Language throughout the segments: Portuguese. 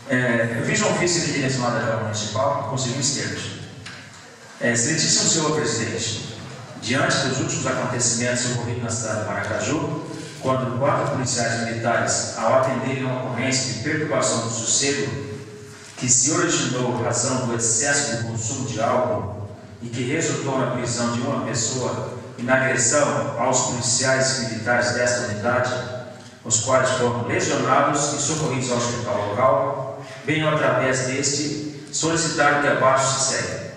Eu fiz um ofício de direção da Câmara Municipal com os seguintes termos. Excelentíssimo senhor presidente, diante dos últimos acontecimentos ocorridos na cidade de Maracaju, quando 4 policiais militares, ao atenderem uma ocorrência de perturbação do sossego que se originou em razão do excesso de consumo de álcool e que resultou na prisão de uma pessoa e na agressão aos policiais militares desta unidade, os quais foram lesionados e socorridos ao hospital local, venho através deste solicitar que abaixo se segue.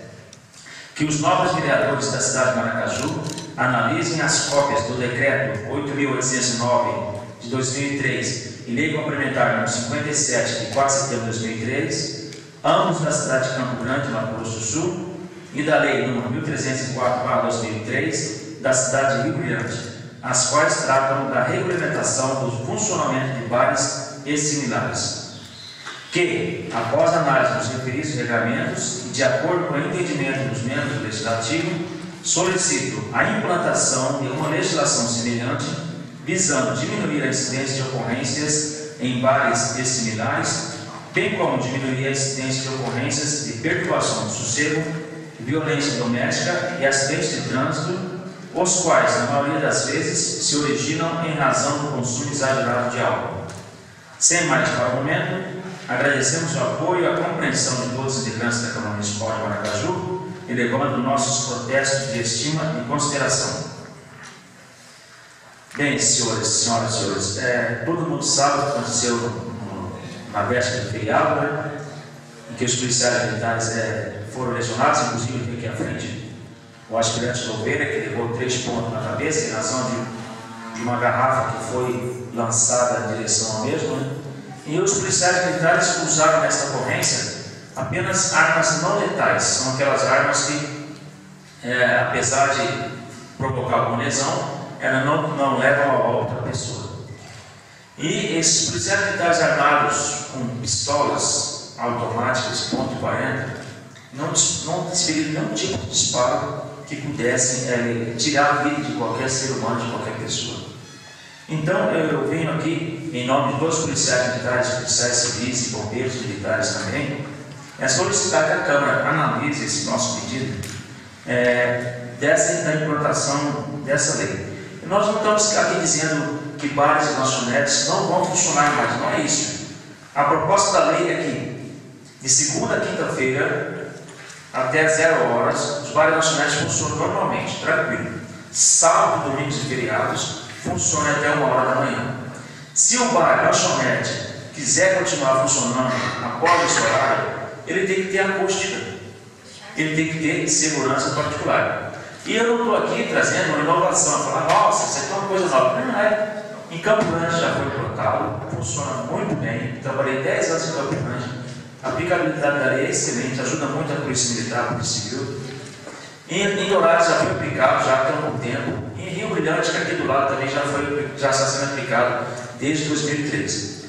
Que os nobres vereadores da cidade de Maracaju analisem as cópias do decreto 8.809 de 2003 e lei complementar número 57 de 4 de setembro de 2003, ambos da cidade de Campo Grande, Mato Grosso do Sul, e da lei número 1304/2003 da cidade de Rio Brilhante, as quais tratam da regulamentação do funcionamento de bares e similares. Que, após análise dos referidos regramentos e de acordo com o entendimento dos membros do Legislativo, solicito a implantação de uma legislação semelhante, visando diminuir a incidência de ocorrências em bares e similares, bem como diminuir a incidência de ocorrências de perturbação do sossego, violência doméstica e acidentes de trânsito, os quais, na maioria das vezes, se originam em razão do consumo exagerado de álcool. Sem mais para o momento, agradecemos o apoio e a compreensão de todos os integrantes da Câmara Municipal de Maracaju, elevando nossos protestos de estima e consideração. Bem, senhoras e senhores, todo mundo sabe o que aconteceu na véspera do feriado, né, em que os policiais militares foram lesionados, inclusive aqui à frente o aspirante Louveira, que levou 3 pontos na cabeça em razão de uma garrafa que foi lançada em direção ao mesmo, né? E os policiais militares usaram nesta ocorrência apenas armas não letais, são aquelas armas que, apesar de provocar alguma lesão, elas não levam a outra pessoa. E esses policiais militares armados com pistolas automáticas .40 não desferiram nenhum tipo de disparo que pudessem tirar a vida de qualquer ser humano, de qualquer pessoa. Então, eu venho aqui, em nome de todos os policiais militares, policiais civis e bombeiros militares também, solicitar que a Câmara analise esse nosso pedido da implantação dessa lei. E nós não estamos aqui dizendo que bares e lanchonetes não vão funcionar mais, não é isso. A proposta da lei é que, de segunda a quinta-feira, até 0 horas, os bares e lanchonetes funcionam normalmente, tranquilo. Sábado, domingos e feriados, funciona até 1h da manhã. Se o bar, lanchonete, quiser continuar funcionando após esse horário, ele tem que ter acústica, ele tem que ter segurança particular. E eu não estou aqui trazendo uma inovação, falar, nossa, isso aqui é uma coisa nova. Não é. Em Campo Grande já foi implantado, funciona muito bem. Trabalhei 10 anos em Campo Grande, a aplicabilidade da lei é excelente, ajuda muito a Polícia Militar, a Polícia Civil. Em Dourados já foi aplicado, já há algum tempo. Em Rio Brilhante, que aqui do lado também já está sendo aplicado desde 2013.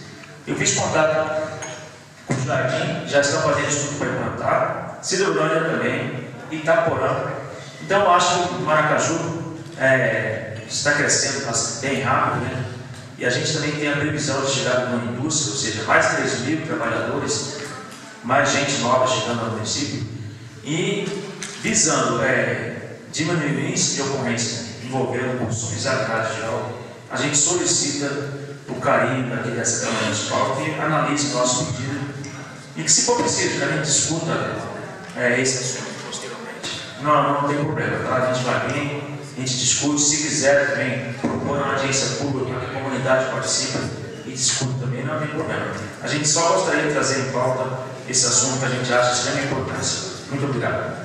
Eu fiz contato com o Jardim, já estão fazendo estudo para implantar, Cidrolândia também, Itaporã. Então eu acho que o Maracaju está crescendo bem rápido, né? E a gente também tem a previsão de chegar numa indústria, ou seja, mais 3.000 trabalhadores, mais gente nova chegando ao município, e visando diminuir o índice de ocorrência envolvendo o consumo exagerado de álcool, a gente solicita o carinho daqui dessa Câmara Municipal que analise o nosso pedido e que, se for preciso, que a gente discuta esse assunto posteriormente. Não tem problema, tá? A gente vai vir, a gente discute, se quiser também propor uma audiência pública para que a comunidade participe e discute também, não tem problema. A gente só gostaria de trazer em pauta esse assunto que a gente acha de extrema importância. Muito obrigado.